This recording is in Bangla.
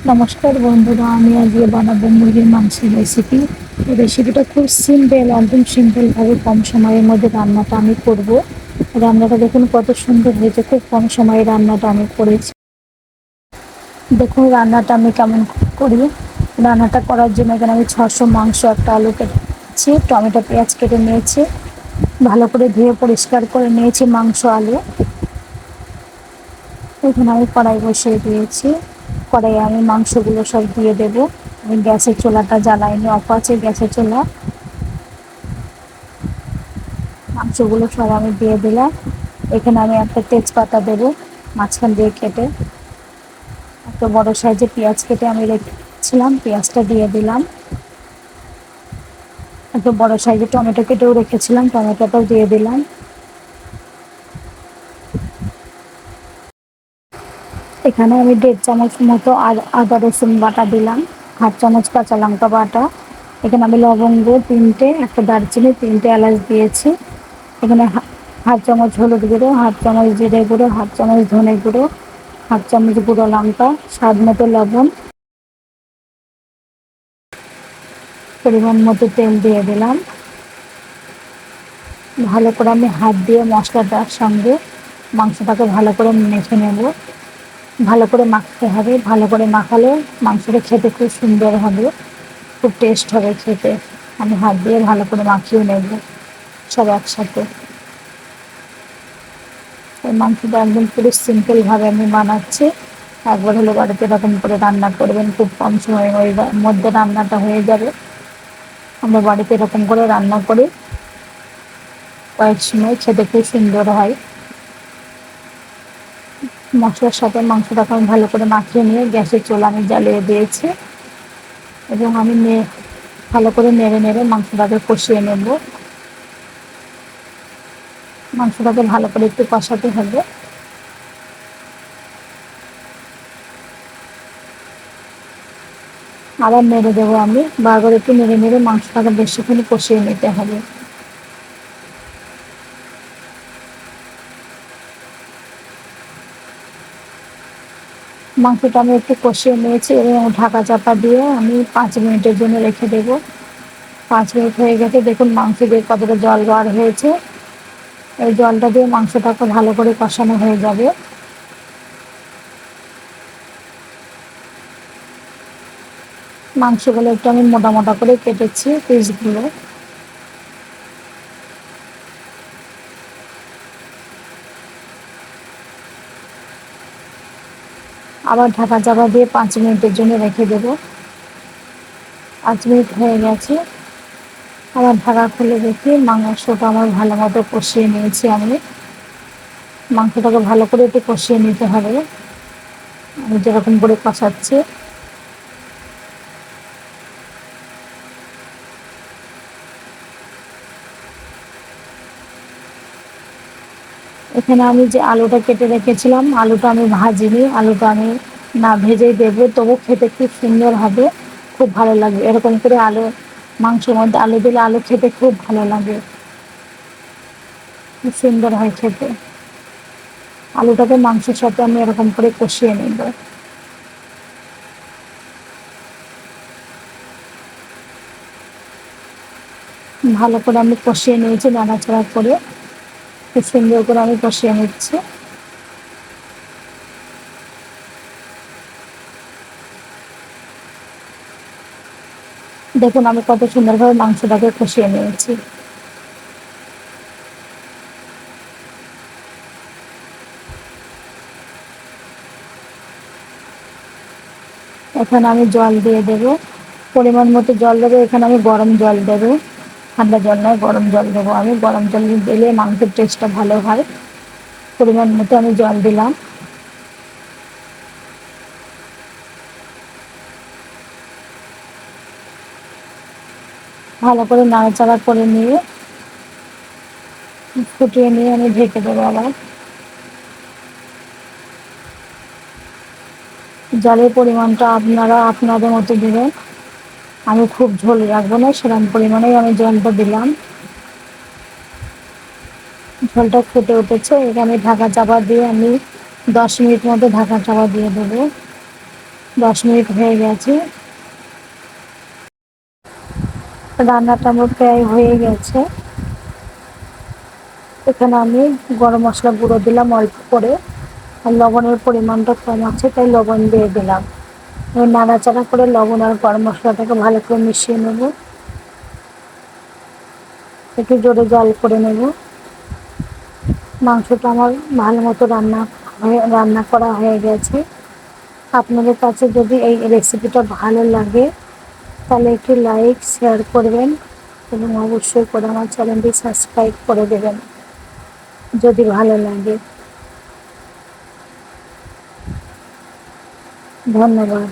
নমস্কার বন্ধুরা, আমি আজকে বানাবো মুরগির মাংসের রেসিপি। এই রেসিপিটা খুব সিম্পল, একদম সিম্পলভাবে কম সময়ের মধ্যে রান্নাটা আমি করব। রান্নাটা দেখুন কত সুন্দর হয়েছে, খুব কম সময়ে রান্নাটা আমি করেছি। দেখুন রান্নাটা আমি কেমন করি। রান্নাটা করার জন্য এখানে আমি 600 মাংস, একটা আলু কেটেছি, টমেটো পেঁয়াজ কেটে নিয়েছি, ভালো করে ধুয়ে পরিষ্কার করে নিয়েছি মাংস আলু। এখানে আমি কড়াই বসিয়ে দিয়েছি, কড়াইয়ে আমি মাংসগুলো সব দিয়ে দেবো। আমি গ্যাসের চুলাটা জ্বালাইনি, অফ আছে গ্যাসের চুলা। মাংসগুলো সব আমি দিয়ে দিলাম। এখানে আমি একটা তেজপাতা দেবো মাঝখান দিয়ে কেটে। একটা বড় সাইজের পেঁয়াজ কেটে আমি রেখেছিলাম, পেঁয়াজটা দিয়ে দিলাম। একটা বড় সাইজের টমেটো কেটেও রেখেছিলাম, টমেটোটাও দিয়ে দিলাম। এখানে আমি 1.5 চামচ মতো আদা রসুন বাটা দিলাম, 1/2 চামচ কাঁচা লঙ্কা বাটা। এখানে আমি লবঙ্গ 3টে, একটা দারচিনি, 3টে এলাচ দিয়েছি। এখানে 1/2 চামচ হলুদ গুঁড়ো, 1/2 চামচ জিরে গুঁড়ো, 1/2 চামচ ধনে গুঁড়ো, 1/2 চামচ গুঁড়ো লঙ্কা, স্বাদ মতো লবণ, পরিমাণ মতো তেল দিয়ে দিলাম। ভালো করে আমি হাত দিয়ে মশলাটার সঙ্গে মাংসটাকে ভালো করে মেখে নেব। ভালো করে মাখতে হবে, ভালো করে মাখালে মাংসটা খেতে খুব সুন্দর হবে, খুব টেস্ট হবে খেতে। আমি হাত দিয়ে ভালো করে মাখিয়ে নেব সব একসাথে। এই মাংসটা একদম পুরো সিম্পলভাবে আমি বানাচ্ছি। একবার হলে বাড়িতে এরকম করে রান্না করবেন, খুব কম সময়ের মধ্যে রান্নাটা হয়ে যাবে। আমরা বাড়িতে এরকম করে রান্না করি, কয়েক সময় খেতে খুব সুন্দর হয়। মশলার সাথে মাংসটাকে আমি ভালো করে মাখিয়ে নিয়ে গ্যাসের চুলা আমি জ্বালিয়ে দিয়েছি, এবং আমি ভালো করে নেড়ে নেড়ে মাংসটাকে কষিয়ে নেব। মাংসটাকে ভালো করে একটু কষাতে হবে। আবার নেড়ে দেবো আমি, বারবার একটু নেড়ে নেড়ে মাংসটাকে বেশিক্ষণ কষিয়ে নিতে হবে। মাংসটা আমি একটু কষিয়ে নিয়েছি এবং ঢাকা চাপা দিয়ে আমি 5 মিনিটের জন্য রেখে দেবো। 5 মিনিট হয়ে গেছে, দেখুন মাংস দিয়ে কতটা জল বার হয়েছে। এই জলটা দিয়ে মাংসটাকে ভালো করে কষানো হয়ে যাবে। মাংসগুলো একটু আমি মোটা মোটা করে কেটেছি পিসগুলো। আবার ঢাকা চাপা দিয়ে 5 মিনিটের জন্য রেখে দেবো। 5 মিনিট হয়ে গেছে, আবার ঢাকা খুলে দেখি মাংসটা আমার ভালো মতো কষিয়ে নিয়েছি আমি। মাংসটাকে ভালো করে একটু কষিয়ে নিতে হবে, আমি যেরকম করে কষাচ্ছি। এখানে আমি যে আলুটা কেটে রেখেছিলাম, আলুটা আমি ভাজিনি, আলুটা আমি না ভেজেই দেবো, তবু খেতে খুব সুন্দর হবে, খুব ভালো লাগবে। এরকম করে আলু, মাংসের মধ্যে আলু দিলে আলু খেতে খুব ভালো লাগে, খুব সুন্দর হয় খেতে। আলুটাকে মাংসের সাথে আমি এরকম করে কষিয়ে নেব। ভালো করে আমি কষিয়ে নিয়েছি নাড়াচাড়া করে, খুব সুন্দর করে আমি কষিয়ে নিচ্ছি। দেখুন আমি কত সুন্দরভাবে মাংসটাকে কষিয়ে নিয়েছি। এখানে আমি জল দিয়ে দেবো, পরিমাণ মতো জল দেবো। এখানে আমি গরম জল দেবো, ঠান্ডা জল নয়, গরম জল দেবো। আমি গরম জল দিলে মাংসের টেস্টটা ভালো হয়। পরিমাণ মতো আমি জল দিলাম। ভালো করে নাড়াচাড়া করে নিয়ে ফুটিয়ে নিয়ে আমি ঢেকে দেবো আবার। জলের পরিমাণটা আপনারা আপনাদের মতো দেবেন, আমি খুব ঝোল রাখবো না, সেরকম পরিমাণেই আমি জলটা দিলাম। ঝোলটা ফুটে উঠেছে, এখানে ঢাকা চাপা দিয়ে আমি 10 মিনিট মতো ঢাকা চাপা দিয়ে দেবো। 10 মিনিট হয়ে গেছে। রান্নাটা আমার প্রায় হয়ে গেছে। এখানে আমি গরম মশলা গুঁড়ো দিলাম অল্প করে, আর লবণের পরিমাণটা কম আছে তাই লবণ দিয়ে দিলাম। এবার নাড়াচাড়া করে লবণ আর গরম মশলাটাকে ভালো করে মিশিয়ে নেব। একটু জোরে জল করে নেব। মাংসটা আমার ভালো মতো রান্না করা হয়ে গেছে। আপনাদের কাছে যদি এই রেসিপিটা ভালো লাগে তাহলে একটু লাইক শেয়ার করবেন এবং অবশ্যই করে আমার চ্যানেলটি সাবস্ক্রাইব করে দেবেন যদি ভালো লাগে। ধন্যবাদ।